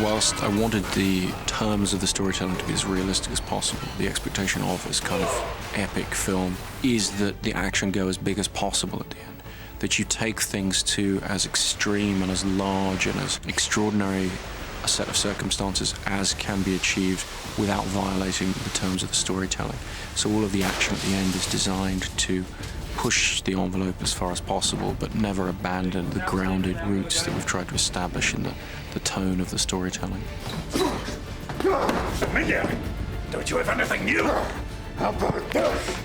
Whilst I wanted the terms of the storytelling to be as realistic as possible, the expectation of this kind of epic film is that the action go as big as possible at the end. That you take things to as extreme and as large and as extraordinary a set of circumstances as can be achieved without violating the terms of the storytelling. So all of the action at the end is designed to push the envelope as far as possible, but never abandon the grounded roots that we've tried to establish in the tone of the storytelling. Miguel, don't you have anything new? How about this?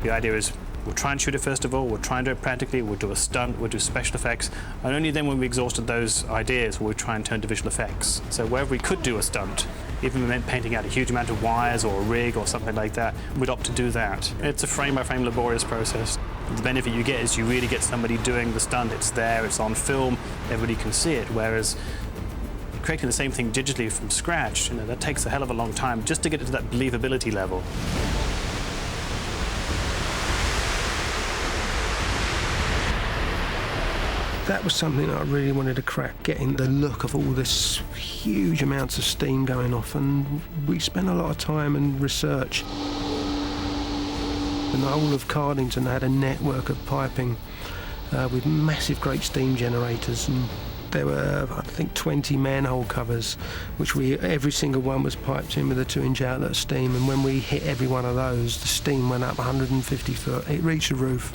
The idea is we'll try and shoot it first of all, we'll try and do it practically, we'll do a stunt, we'll do special effects, and only then when we exhausted those ideas will we try and turn to visual effects. So wherever we could do a stunt, even if it meant painting out a huge amount of wires or a rig or something like that, we'd opt to do that. It's a frame-by-frame laborious process. The benefit you get is you really get somebody doing the stunt. It's there, it's on film, everybody can see it, whereas creating the same thing digitally from scratch, that takes a hell of a long time just to get it to that believability level. That was something I really wanted to crack, getting the look of all this huge amounts of steam going off, and we spent a lot of time and research. And the whole of Cardington had a network of piping with massive great steam generators, and there were, I think, 20 manhole covers, which every single one was piped in with a 2-inch outlet of steam, and when we hit every one of those, the steam went up 150 foot. It reached the roof.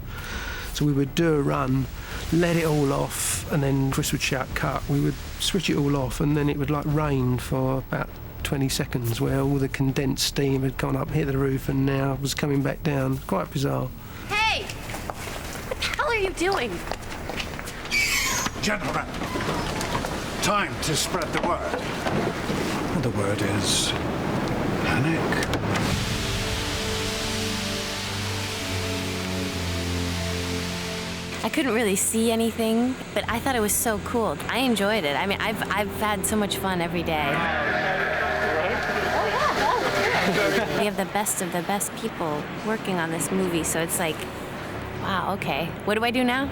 So we would do a run, let it all off, and then Chris would shout cut. We would switch it all off, and then it would like rain for about 20 seconds where all the condensed steam had gone up, hit the roof, and now was coming back down. Quite bizarre. Hey! What the hell are you doing? Gentlemen, time to spread the word. And the word is panic. I couldn't really see anything, but I thought it was so cool. I enjoyed it. I mean, I've had so much fun every day. We have the best of the best people working on this movie, so it's like, wow, okay, what do I do now?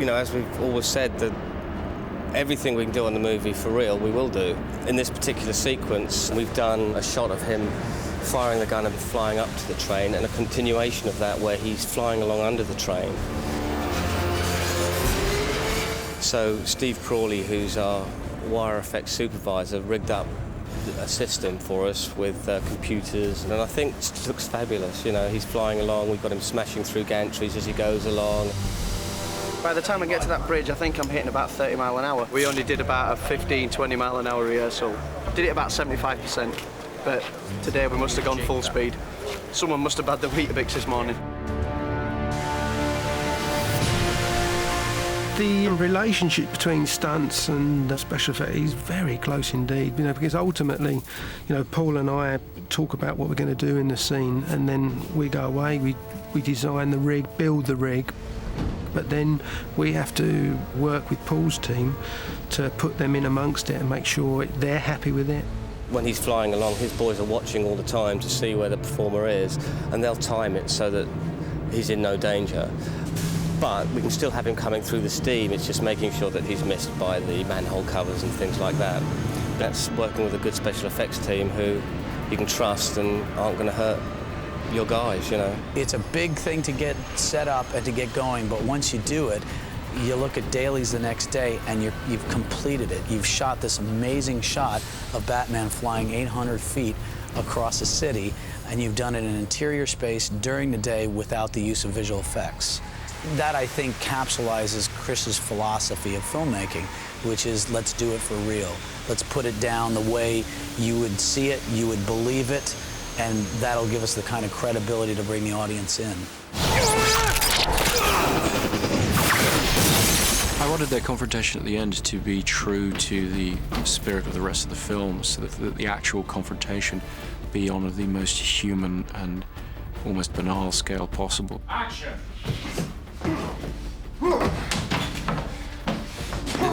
As we've always said, that everything we can do on the movie for real, we will do. In this particular sequence, we've done a shot of him firing the gun and flying up to the train, and a continuation of that where he's flying along under the train. So Steve Crawley, who's our wire effects supervisor, rigged up a system for us with computers, and I think it looks fabulous. He's flying along, we've got him smashing through gantries as he goes along. By the time I get to that bridge, I think I'm hitting about 30 mile an hour. We only did about a 15, 20 mile an hour rehearsal. Did it about 75%, but today we must have gone full speed. Someone must have had the Weetabix this morning. The relationship between stunts and special effects is very close indeed, because ultimately, Paul and I talk about what we're going to do in the scene, and then we go away, we design the rig, build the rig, but then we have to work with Paul's team to put them in amongst it and make sure they're happy with it. When he's flying along, his boys are watching all the time to see where the performer is, and they'll time it so that he's in no danger. But we can still have him coming through the steam. It's just making sure that he's missed by the manhole covers and things like that. That's working with a good special effects team who you can trust and aren't going to hurt your guys, It's a big thing to get set up and to get going, but once you do it, you look at dailies the next day and you've completed it. You've shot this amazing shot of Batman flying 800 feet across a city, and you've done it in an interior space during the day without the use of visual effects. That, I think, capsulizes Chris's philosophy of filmmaking, which is let's do it for real. Let's put it down the way you would see it, you would believe it, and that'll give us the kind of credibility to bring the audience in. I wanted their confrontation at the end to be true to the spirit of the rest of the film, so that the actual confrontation be on the most human and almost banal scale possible. Action!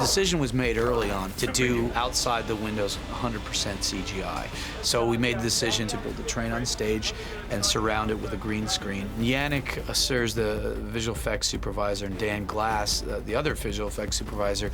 decision was made early on to do outside the windows 100% CGI. So we made the decision to build the train on stage and surround it with a green screen. Yannick Assers, the visual effects supervisor, and Dan Glass, the other visual effects supervisor,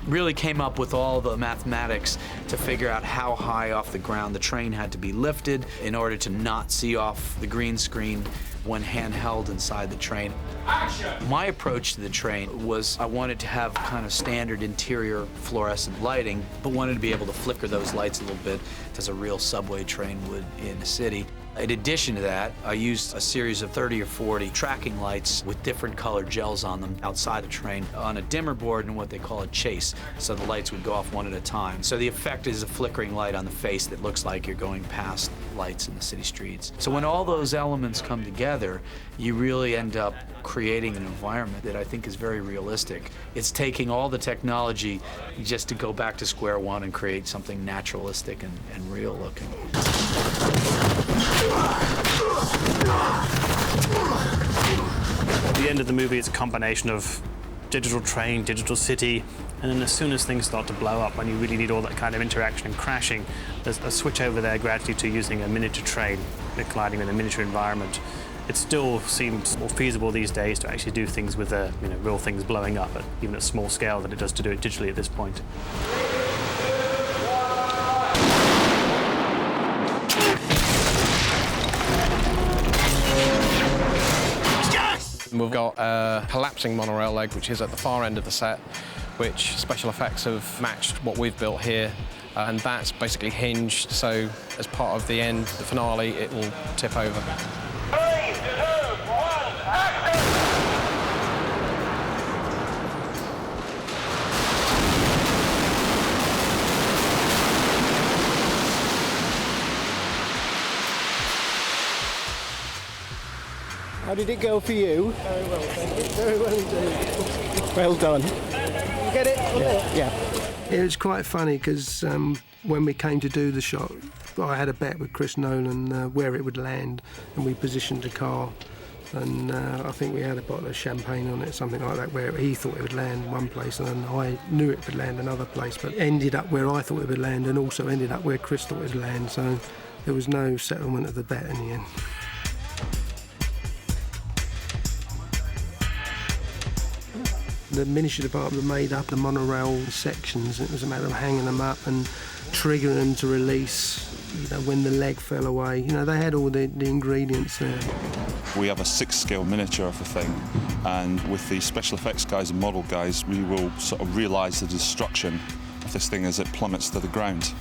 really came up with all the mathematics to figure out how high off the ground the train had to be lifted in order to not see off the green screen when handheld inside the train. Action! My approach to the train was I wanted to have kind of standard interior fluorescent lighting, but wanted to be able to flicker those lights a little bit as a real subway train would in a city. In addition to that, I used a series of 30 or 40 tracking lights with different colored gels on them outside the train on a dimmer board and what they call a chase, so the lights would go off one at a time. So the effect is a flickering light on the face that looks like you're going past lights in the city streets. So when all those elements come together, you really end up creating an environment that I think is very realistic. It's taking all the technology just to go back to square one and create something naturalistic and real looking. At the end of the movie, it's a combination of digital train, digital city, and then as soon as things start to blow up and you really need all that kind of interaction and crashing, there's a switch over there gradually to using a miniature train, colliding in a miniature environment. It still seems more feasible these days to actually do things with real things blowing up, even at small scale, than it does to do it digitally at this point. We've got a collapsing monorail leg, which is at the far end of the set, which special effects have matched what we've built here, and that's basically hinged, so as part of the end, the finale, it will tip over. 3, 2, 1, action! How did it go for you? Very well, thank you. Very well indeed. Well done. You get it? Yeah. It was quite funny because when we came to do the shot, I had a bet with Chris Nolan where it would land, and we positioned the car, and I think we had a bottle of champagne on it, something like that, where he thought it would land one place and I knew it would land another place, but ended up where I thought it would land and also ended up where Chris thought it would land, so there was no settlement of the bet in the end. The miniature department made up the monorail sections. It was a matter of hanging them up and triggering them to release, when the leg fell away. They had all the ingredients there. We have a 6-scale miniature of the thing, and with the special effects guys and model guys, we will sort of realise the destruction of this thing as it plummets to the ground.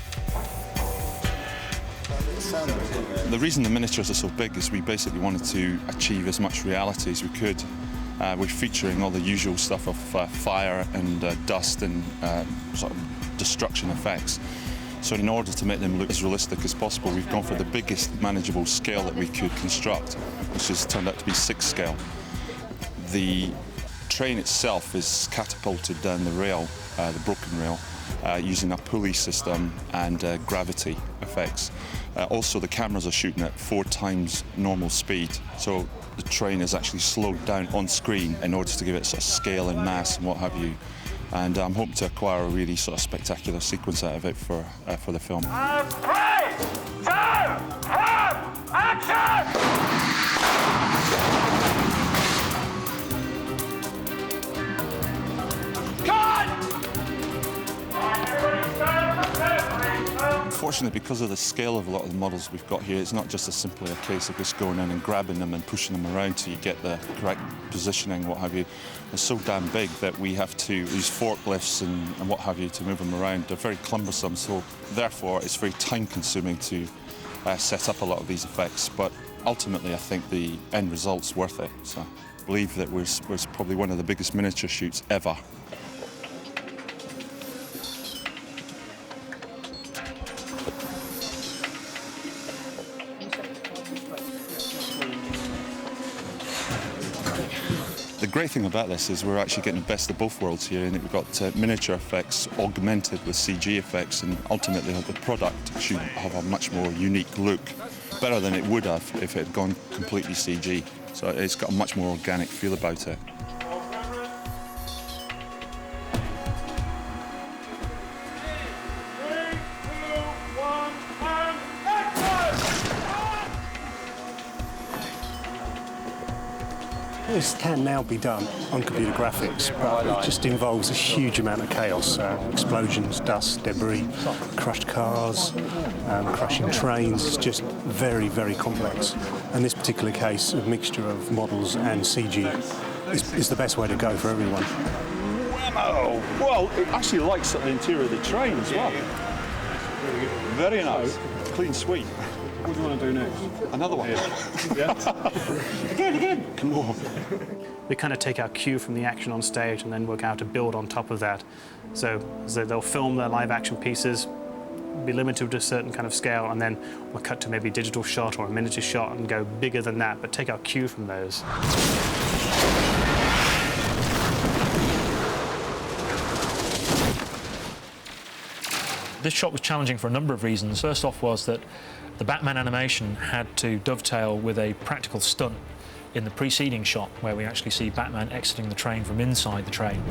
The reason the miniatures are so big is we basically wanted to achieve as much reality as we could. We're featuring all the usual stuff of fire and dust and sort of destruction effects. So in order to make them look as realistic as possible, we've gone for the biggest manageable scale that we could construct, which has turned out to be 6-scale. The train itself is catapulted down the rail, the broken rail, using a pulley system and gravity effects. Also, the cameras are shooting at 4 times normal speed, so the train is actually slowed down on screen in order to give it sort of scale and mass and what have you. And I'm hoping to acquire a really sort of spectacular sequence out of it for the film. 3, 2, 1, action! Unfortunately, because of the scale of a lot of the models we've got here, it's not just simply a case of just going in and grabbing them and pushing them around till you get the correct positioning, what have you. They're so damn big that we have to use forklifts and what have you to move them around. They're very cumbersome, so therefore it's very time-consuming to set up a lot of these effects. But ultimately, I think the end result's worth it. So I believe that we're probably one of the biggest miniature shoots ever. The great thing about this is we're actually getting the best of both worlds here, and we've got miniature effects augmented with CG effects, and ultimately the product should have a much more unique look, better than it would have if it had gone completely CG. So it's got a much more organic feel about it. This can now be done on computer graphics, but it just involves a huge amount of chaos. Explosions, dust, debris, crushed cars, crashing trains. It's just very, very complex. In this particular case, a mixture of models and CG is the best way to go for everyone. Wow! Well, it actually lights up the interior of the train as well. Very nice. Clean sweep. What do you want to do next? Another one. Yeah. Again. Come on. We kind of take our cue from the action on stage and then work out to build on top of that. So they'll film their live action pieces, be limited to a certain kind of scale, and then we'll cut to maybe a digital shot or a miniature shot and go bigger than that, but take our cue from those. This shot was challenging for a number of reasons. First off was that the Batman animation had to dovetail with a practical stunt in the preceding shot, where we actually see Batman exiting the train from inside the train.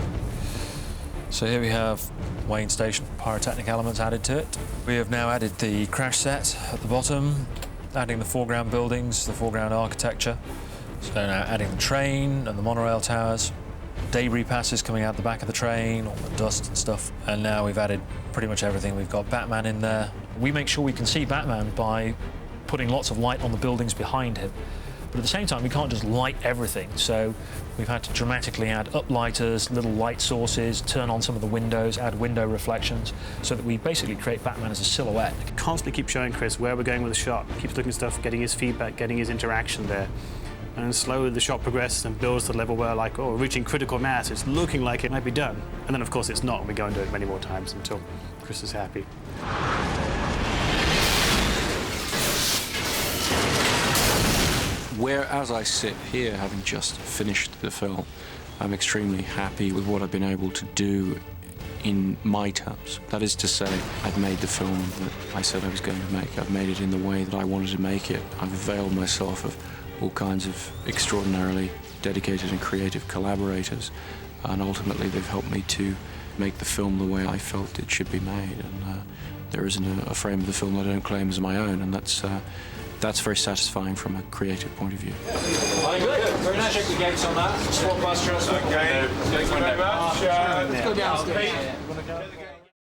So here we have Wayne Station pyrotechnic elements added to it. We have now added the crash set at the bottom, adding the foreground buildings, the foreground architecture. So now adding the train and the monorail towers. Debris passes coming out the back of the train, all the dust and stuff. And now we've added pretty much everything. We've got Batman in there. We make sure we can see Batman by putting lots of light on the buildings behind him. But at the same time, we can't just light everything. So we've had to dramatically add uplighters, little light sources, turn on some of the windows, add window reflections, so that we basically create Batman as a silhouette. Constantly keep showing Chris where we're going with the shot, keeps looking at stuff, getting his feedback, getting his interaction there. And slowly the shot progresses and builds to the level where, like, oh, we're reaching critical mass, it's looking like it might be done. And then, of course, it's not, and we go and do it many more times until Chris is happy. Where, as I sit here, having just finished the film, I'm extremely happy with what I've been able to do in my terms. That is to say, I've made the film that I said I was going to make. I've made it in the way that I wanted to make it. I've availed myself of all kinds of extraordinarily dedicated and creative collaborators, and ultimately they've helped me to make the film the way I felt it should be made. And there isn't a frame of the film that I don't claim as my own, and that's very satisfying from a creative point of view. Very nice. Check the gates on that. Swap bus transfer. Okay. Thank you very much. Let's go downstairs.